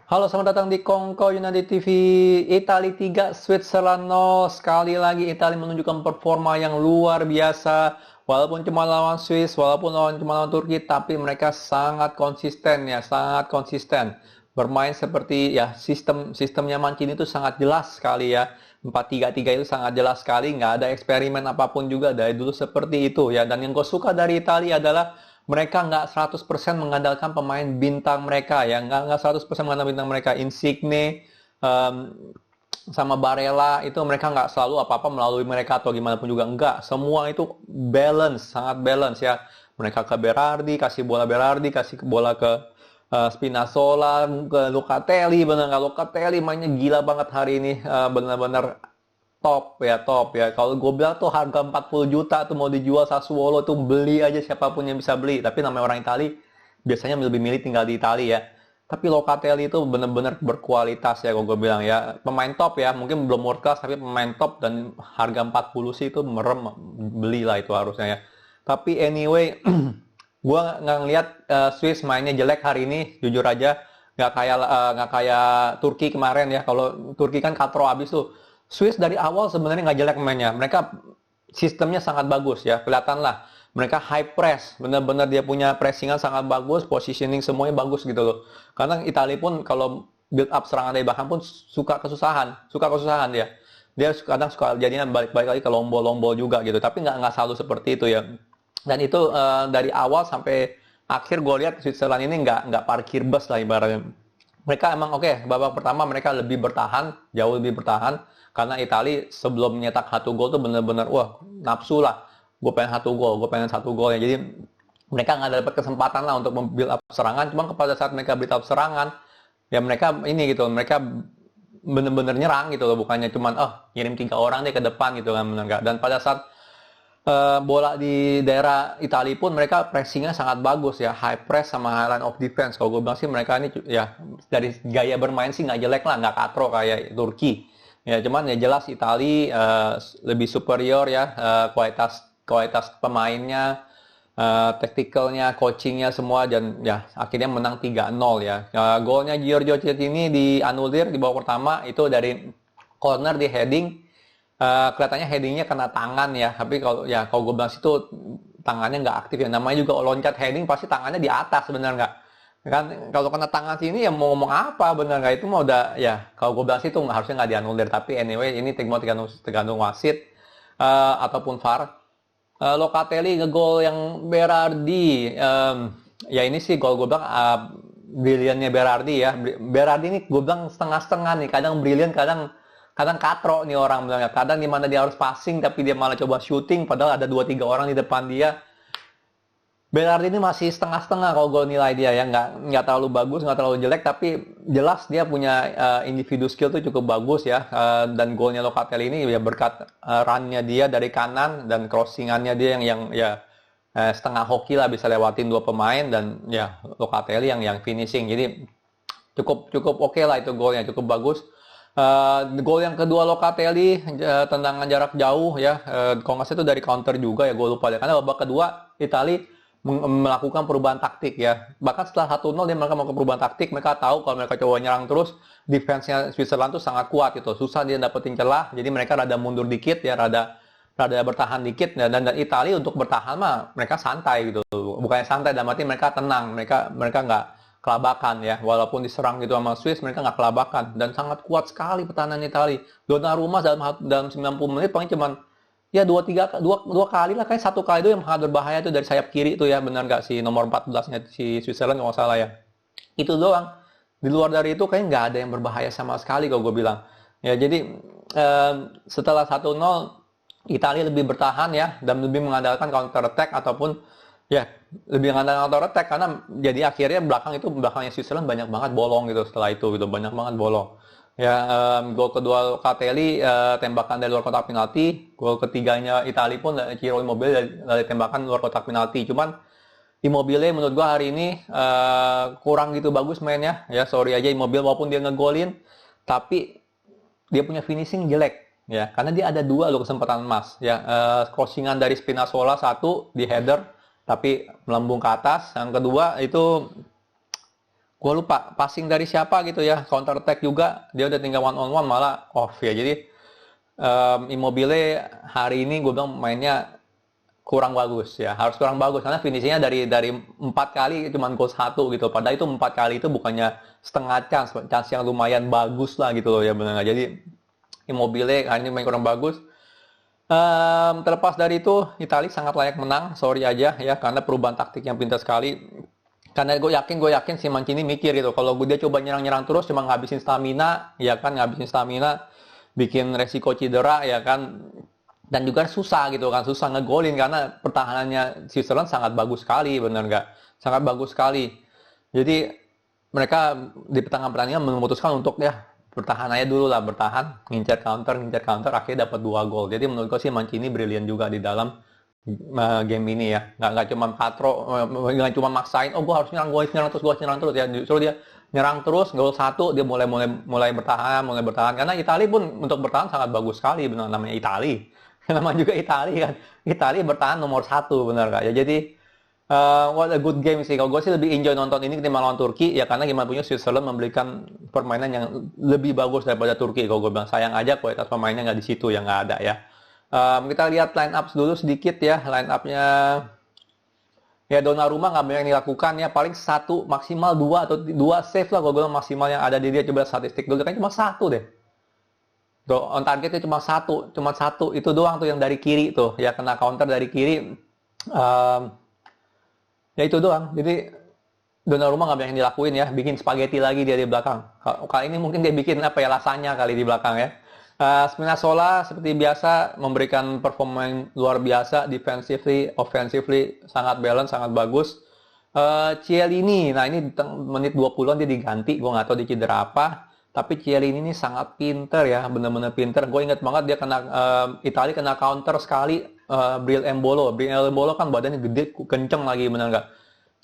Halo, selamat datang di Kongko United TV. Italia 3, Switzerland 0. Sekali lagi Italia menunjukkan performa yang luar biasa. Walaupun cuma lawan Swiss, walaupun cuma lawan Turki, tapi mereka sangat konsisten ya, sangat konsisten. Bermain seperti ya sistemnya Mancini itu sangat jelas sekali ya. 4-3-3 itu sangat jelas sekali, nggak ada eksperimen apapun juga dari dulu seperti itu ya. Dan yang gue suka dari Italia adalah mereka nggak 100% mengandalkan pemain bintang mereka ya, nggak 100% mengandalkan bintang mereka. Insigne, um, sama Barella itu mereka nggak selalu apa-apa melalui mereka atau gimana pun juga, enggak, semua itu balance, sangat balance ya. Mereka ke Berardi, kasih bola Berardi, kasih bola ke Spinazzola, ke Locatelli. Benar nggak, Locatelli mainnya gila banget hari ini, benar-benar top ya. Kalau gue bilang tuh harga 40 juta tuh mau dijual Sassuolo tuh, beli aja siapapun yang bisa beli. Tapi namanya orang Itali biasanya lebih milih tinggal di Itali ya. Tapi Locatelli itu bener-bener berkualitas ya, kalau gue bilang ya. Pemain top ya, mungkin belum world class tapi pemain top, dan harga 40 sih itu merem, belilah itu harusnya ya. Tapi anyway, gue nggak ngeliat Swiss mainnya jelek hari ini, jujur aja. Nggak kayak Turki kemarin ya. Kalau Turki kan katro abis tuh. Swiss dari awal sebenarnya nggak jelek mainnya. Mereka sistemnya sangat bagus ya, kelihatan lah. Mereka high press, benar-benar dia punya pressingan sangat bagus, positioning semuanya bagus gitu loh. Karena Italia pun kalau build up serangan dari belakang pun suka kesusahan dia. Dia kadang suka jadinya balik-balik lagi ke lombol-lombol juga gitu. Tapi nggak selalu seperti itu ya. Dan itu dari awal sampai akhir gue lihat Switzerland ini nggak parkir bus lah ibaratnya. Mereka emang oke, babak pertama mereka lebih bertahan, jauh lebih bertahan, karena Italia sebelum menyetak satu gol tuh bener-bener wah, nafsu lah, gue pengen satu gol ya. Jadi mereka nggak dapat kesempatan lah untuk membuild up serangan. Cuma pada saat mereka build up serangan, ya mereka ini gitu, mereka bener-bener nyerang gitu loh, bukannya cuman ngirim 3 orang deh ke depan gitu kan, bener nggak. Dan pada saat bola di daerah Italia pun mereka pressingnya sangat bagus ya, high press sama high line of defense. Kalau gue bilang sih mereka ini ya dari gaya bermain sih nggak jelek lah, nggak katro kayak Turki ya. Cuman ya jelas Italia lebih superior ya, kualitas kualitas pemainnya, tacticalnya, coachingnya semua, dan ya akhirnya menang 3-0 ya. Golnya Giorgio Chiellini dianulir di babak pertama itu dari corner di heading. Kelihatannya headingnya kena tangan ya, tapi kalau gue bilang situ tangannya nggak aktif ya. Namanya juga loncat heading pasti tangannya di atas, bener nggak? Kan kalau kena tangan sini ya mau ngomong apa, bener nggak? Itu mau udah ya, kalau gue bilang situ harusnya nggak dianulir. Tapi anyway ini tergantung wasit ataupun VAR. Locatelli ngegol yang Berardi, ya ini sih gol gue bilang briliannya Berardi ya. Berardi ini gue bilang setengah-setengah nih, kadang brilian, kadang kadang katro nih orang bilangnya. Kadang di mana dia harus passing tapi dia malah coba shooting padahal ada 2-3 orang di depan dia. Berardi ini masih setengah-setengah kalau gue nilai dia ya, nggak terlalu bagus, nggak terlalu jelek, tapi jelas dia punya individu skill tuh cukup bagus ya. Dan golnya Locatelli ini ya berkat run-nya dia dari kanan dan crossingannya dia yang ya setengah hoki lah, bisa lewatin 2 pemain, dan ya Locatelli yang finishing. Jadi cukup cukup oke lah itu golnya, cukup bagus. Gol yang kedua Locatelli, tendangan jarak jauh ya, kalau nggak salah itu dari counter juga ya, gue lupa ya. Karena babak kedua Italia melakukan perubahan taktik ya. Bahkan setelah 1-0 dia mereka melakukan perubahan taktik. Mereka tahu kalau mereka coba nyerang terus, defense-nya Switzerland tuh sangat kuat gitu. Susah dia dapetin celah. Jadi mereka rada mundur dikit ya, rada bertahan dikit ya. Dan Italia untuk bertahan mah mereka santai gitu. Bukannya santai, dalam arti mereka tenang. Mereka nggak kelabakan ya. Walaupun diserang gitu sama Swiss, mereka nggak kelabakan, dan sangat kuat sekali pertahanan Italia. Donnarumma dalam 90 menit paling cuman ya dua kali lah, kayak satu kali itu yang sangat berbahaya itu dari sayap kiri itu ya, benar nggak, si nomor 14-nya si Switzerland kalau nggak salah ya. Itu doang. Di luar dari itu kayaknya nggak ada yang berbahaya sama sekali kalau gue bilang. Ya jadi setelah 1-0 Italia lebih bertahan ya, dan lebih mengandalkan counter attack ataupun ya lebih mengandalkan counter attack, karena jadi akhirnya belakangnya Switzerland banyak banget bolong gitu. Setelah itu gitu banyak banget bolong. Ya, gol kedua Locatelli, tembakan dari luar kotak penalti. Gol ketiganya Italia pun Ciro Immobile dari tembakan luar kotak penalti. Cuman Immobile menurut gua hari ini kurang gitu bagus mainnya. Ya, sorry aja Immobile, walaupun dia ngegolin, tapi dia punya finishing jelek. Ya, karena dia ada 2 loh kesempatan emas. Ya, crossingan dari Spinazzola, satu di header tapi melambung ke atas. Yang kedua itu gue lupa passing dari siapa gitu ya, counter attack juga dia udah tinggal one on one malah off ya. Jadi Immobile hari ini gue bilang mainnya kurang bagus ya, harus kurang bagus karena finishingnya dari 4 kali cuma gol 1 gitu. Padahal itu 4 kali itu bukannya setengah chance yang lumayan bagus lah gitu loh ya benar. Jadi Immobile hari ini main kurang bagus. Terlepas dari itu, Italia sangat layak menang, sorry aja ya, karena perubahan taktik yang pintar sekali. Karena gue yakin si Mancini mikir gitu, kalau dia coba nyerang-nyerang terus cuma ngabisin stamina, ya kan, ngabisin stamina, bikin resiko cedera, ya kan, dan juga susah gitu kan, susah ngegolin karena pertahanannya Switzerland sangat bagus sekali, bener nggak? Sangat bagus sekali. Jadi mereka di pertengahan pertandingan memutuskan untuk ya bertahan aja dulu lah, bertahan, ngincer counter, akhirnya dapat 2 gol. Jadi menurut gue sih Mancini brilian juga di dalam game ini ya. Nggak cuma nggak cuma maksain, oh gue harus nyerang terus ya. Justru dia nyerang terus, gol 1 dia mulai bertahan. Karena Italia pun untuk bertahan sangat bagus sekali, benar namanya Italia. Namanya juga Italia kan. Italia bertahan nomor 1 benar gak ya. Jadi what a good game sih. Kalau gue sih lebih enjoy nonton ini ketimbang lawan Turki ya, karena gimana punya Switzerland memberikan permainan yang lebih bagus daripada Turki. Kalau gue bilang sayang aja kualitas pemainnya nggak di situ, yang nggak ada ya. Kita lihat line up dulu sedikit ya. Line up-nya ya Donnarumma nggak banyak yang dilakukan ya, paling 1 maksimal 2 atau 2 save lah kalau gue bilang maksimal yang ada di dia. Coba statistik dulu kan cuma 1 deh. Tuh, on targetnya cuma satu itu doang tuh yang dari kiri tuh ya, kena counter dari kiri. Ya itu doang. Jadi Donnarumma nggak banyak yang dilakuin ya, bikin spaghetti lagi dia di belakang. Kali ini mungkin dia bikin apa ya, lasagna kali di belakang ya. Spinazzola seperti biasa memberikan performa yang luar biasa, defensively, offensively sangat balance, sangat bagus. Chiellini, nah ini menit 20-an dia diganti, gue nggak tahu dia cedera apa. Tapi Chiellini ini sangat pinter ya, bener-bener pinter. Gue inget banget dia kena Italia kena counter sekali, Bril Embolo kan badannya gede, kenceng lagi, bener nggak?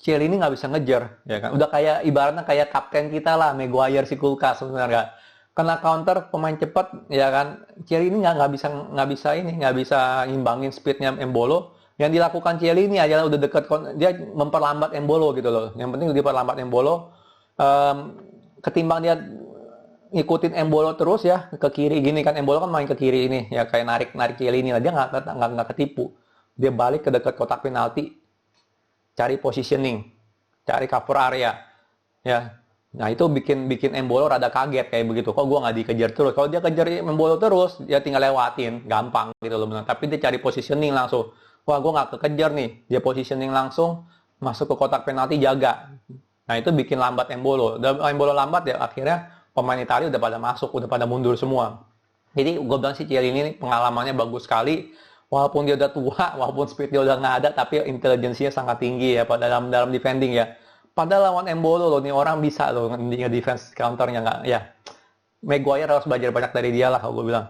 Chiellini nggak bisa ngejar, ya kan? Udah kayak ibaratnya kayak kapten kita lah, Maguire si kulkas, bener nggak? Kena counter pemain cepat, ya kan? Chiellini nggak bisa ngimbangin speednya Embolo. Yang dilakukan Chiellini adalah udah deket, dia memperlambat Embolo gitu loh. Yang penting dia perlambat Embolo, ketimbang dia ngikutin Embolo terus ya ke kiri gini kan. Embolo kan main ke kiri ini ya, kayak narik Chiellini lah, dia nggak ketipu. Dia balik ke dekat kotak penalti, cari positioning, cari cover area ya. Nah itu bikin Embolo rada kaget kayak begitu, kok gue nggak dikejar terus. Kalau dia kejar Embolo terus dia tinggal lewatin gampang gitu loh benar. Tapi dia cari positioning langsung, wah gue nggak kekejar nih, dia positioning langsung masuk ke kotak penalti, jaga. Nah itu bikin lambat Embolo. Embolo lambat ya, akhirnya pemain Italia udah pada masuk, udah pada mundur semua. Jadi gue bilang sih Chiellini ini pengalamannya bagus sekali. Walaupun dia udah tua, walaupun speed dia udah nggak ada, tapi intelijensinya sangat tinggi ya pada dalam defending ya. Pada lawan Embolo loh, nih orang bisa loh nge-defense counternya nggak ya. Maguire harus belajar banyak dari dia lah kalau gue bilang.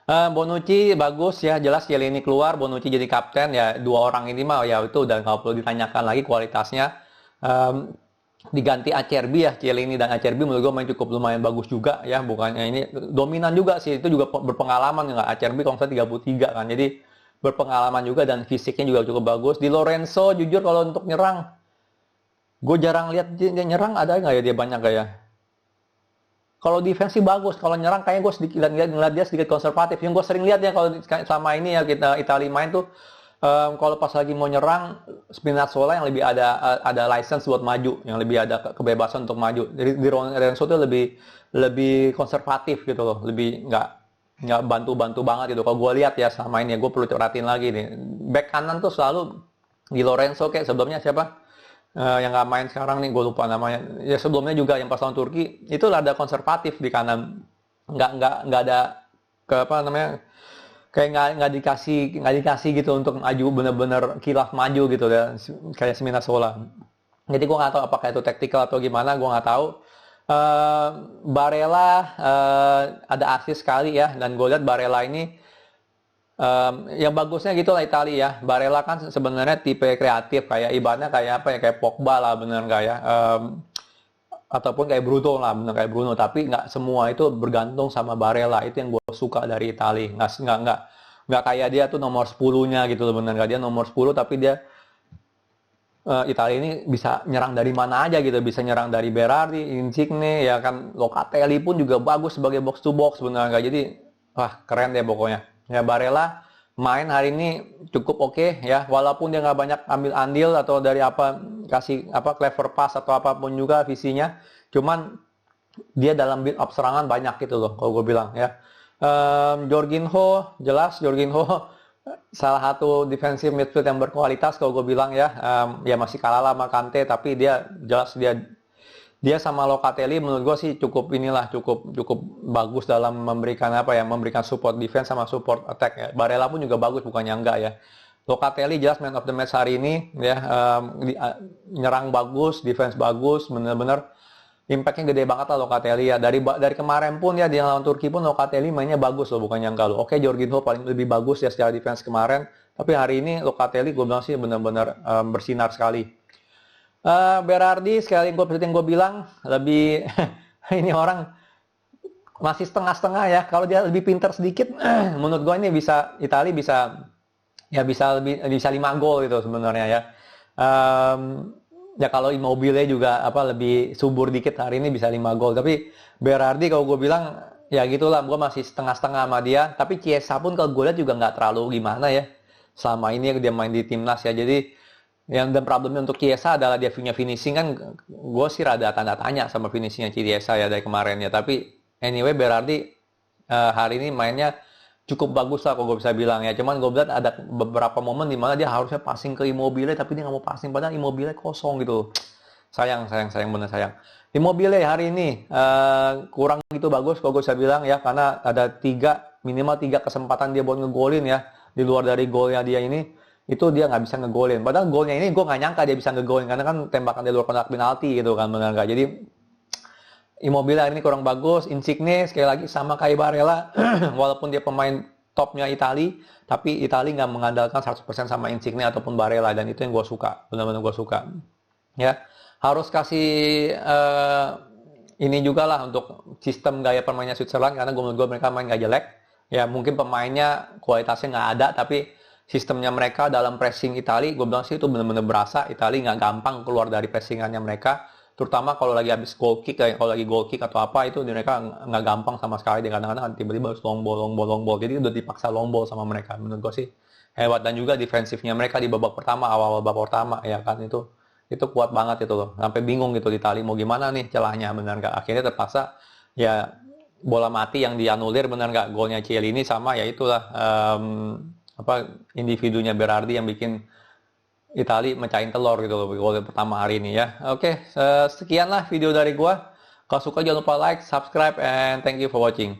Bonucci bagus ya, jelas Chiellini keluar, Bonucci jadi kapten ya. 2 orang ini mah ya itu udah nggak perlu ditanyakan lagi kualitasnya. Diganti Acerbi ya, Chiellini dan Acerbi menurut gue main cukup lumayan bagus juga ya, bukannya ini dominan juga sih, itu juga berpengalaman nggak. Acerbi kalau saya 33 kan, jadi berpengalaman juga dan fisiknya juga cukup bagus. Di Lorenzo jujur kalau untuk nyerang gue jarang lihat dia nyerang, ada nggak ya dia banyak kayak. Kalau defensi bagus, kalau nyerang kayaknya gue sedikit ngeliat dia sedikit konservatif. Yang gue sering lihat ya kalau selama ini ya kita Italia main tuh, kalau pas lagi mau nyerang, Spinazzola yang lebih ada license buat maju, yang lebih ada kebebasan untuk maju. Jadi di Lorenzo itu lebih konservatif gitu loh, lebih nggak bantu banget gitu. Kalau gue lihat ya selama ini, gue perlu perhatiin lagi nih. Back kanan tuh selalu di Lorenzo, kayak sebelumnya siapa? Yang nggak main sekarang nih, gue lupa namanya. Ya sebelumnya juga yang pas lawan Turki itu ada konservatif di kanan, nggak ada apa namanya, kayak nggak dikasih gitu untuk maju, bener-bener kilaf maju gitu ya, kayak Spinazzola. Jadi gue nggak tahu apakah itu taktikal atau gimana, gue nggak tahu. Barella ada assist sekali ya, dan gue lihat Barella ini yang bagusnya gitu lah Italia ya. Barella kan sebenarnya tipe kreatif, kayak ibaratnya kayak apa ya, kayak Pogba lah bener nggak ya, ataupun kayak Bruno lah, bener kayak Bruno. Tapi nggak semua itu bergantung sama Barella. Itu yang gue suka dari Italia. Nggak kayak dia tuh nomor 10-nya gitu loh, bener nggak, dia nomor 10 tapi dia Italia ini bisa nyerang dari mana aja gitu, bisa nyerang dari Berardi, Insigne, ya kan Locatelli pun juga bagus sebagai box to box sebenarnya. Jadi wah keren deh pokoknya. Ya Barella main hari ini cukup oke ya, walaupun dia nggak banyak ambil andil atau dari apa kasih apa clever pass atau apapun juga visinya, cuman dia dalam build up serangan banyak gitu loh kalau gue bilang ya. Jorginho jelas Jorginho salah satu defensive midfield yang berkualitas kalau gue bilang ya. Ya masih kalah lah sama Kante, tapi dia jelas dia sama Locatelli menurut gue sih cukup inilah cukup cukup bagus dalam memberikan apa ya, memberikan support defense sama support attack ya. Barella pun juga bagus bukannya enggak ya. Locatelli jelas man of the match hari ini ya. Nyerang bagus, defense bagus, bener-bener impactnya gede banget lah Locatelli ya. Dari kemarin pun ya dia lawan Turki pun Locatelli mainnya bagus loh, bukannya enggak loh. Oke, Jorginho paling lebih bagus ya secara defense kemarin, tapi hari ini Locatelli gue bilang sih benar-benar bersinar sekali. Berardi sekali seperti yang gue bilang lebih ini orang masih setengah-setengah ya. Kalau dia lebih pintar sedikit, menurut gue ini bisa Italia bisa lebih bisa 5 gol gitu sebenarnya ya. Ya kalau Immobile juga lebih subur dikit hari ini bisa 5 gol. Tapi Berardi kalau gue bilang ya gitulah, gue masih setengah-setengah sama dia. Tapi Chiesa pun kalau gue lihat juga nggak terlalu gimana ya. Selama ini dia main di timnas ya. Jadi dan problemnya untuk Chiesa adalah dia punya finishing kan, gue sih rada tanda tanya sama finishingnya Chiesa ya dari kemarin ya. Tapi anyway Berardi hari ini mainnya cukup bagus lah kalau gue bisa bilang ya. Cuman gue lihat ada beberapa momen dimana dia harusnya passing ke Immobile tapi dia nggak mau passing, padahal Immobile kosong gitu. Sayang bener sayang. Immobile hari ini kurang gitu bagus kalau gue bisa bilang ya, karena ada minimal 3 kesempatan dia buat ngegolin ya. Di luar dari golnya dia ini itu dia nggak bisa ngegolin. Padahal golnya ini gue nggak nyangka dia bisa ngegolin karena kan tembakan di luar kotak penalti gitu kan, benar nggak. Jadi Immobile ini kurang bagus. Insigne sekali lagi sama kayak Barella walaupun dia pemain topnya Itali, tapi Itali nggak mengandalkan 100% sama Insigne ataupun Barella, dan itu yang gue suka, benar-benar gue suka ya. Harus kasih ini juga lah untuk sistem gaya permainnya Switzerland, karena menurut gue mereka main nggak jelek ya. Mungkin pemainnya kualitasnya nggak ada, tapi sistemnya mereka dalam pressing Italia, gue bilang sih itu benar-benar berasa. Italia nggak gampang keluar dari pressingannya mereka, terutama kalau lagi habis goal kick, kalau lagi goal kick atau apa itu mereka nggak gampang sama sekali. Dia kadang-kadang tiba-tiba harus long ball, jadi udah dipaksa long ball sama mereka. Menurut gue sih hebat, dan juga defensifnya mereka di babak pertama, awal babak pertama ya kan, itu kuat banget itu loh, sampai bingung gitu di Italia mau gimana nih celahnya, benar nggak. Akhirnya terpaksa ya bola mati yang dianulir, benar nggak, golnya Chiellini sama ya itulah individunya Berardi yang bikin Itali mecahin telur gitu loh gol pertama hari ini ya. Oke, sekianlah video dari gua. Kalau suka jangan lupa like, subscribe, and thank you for watching.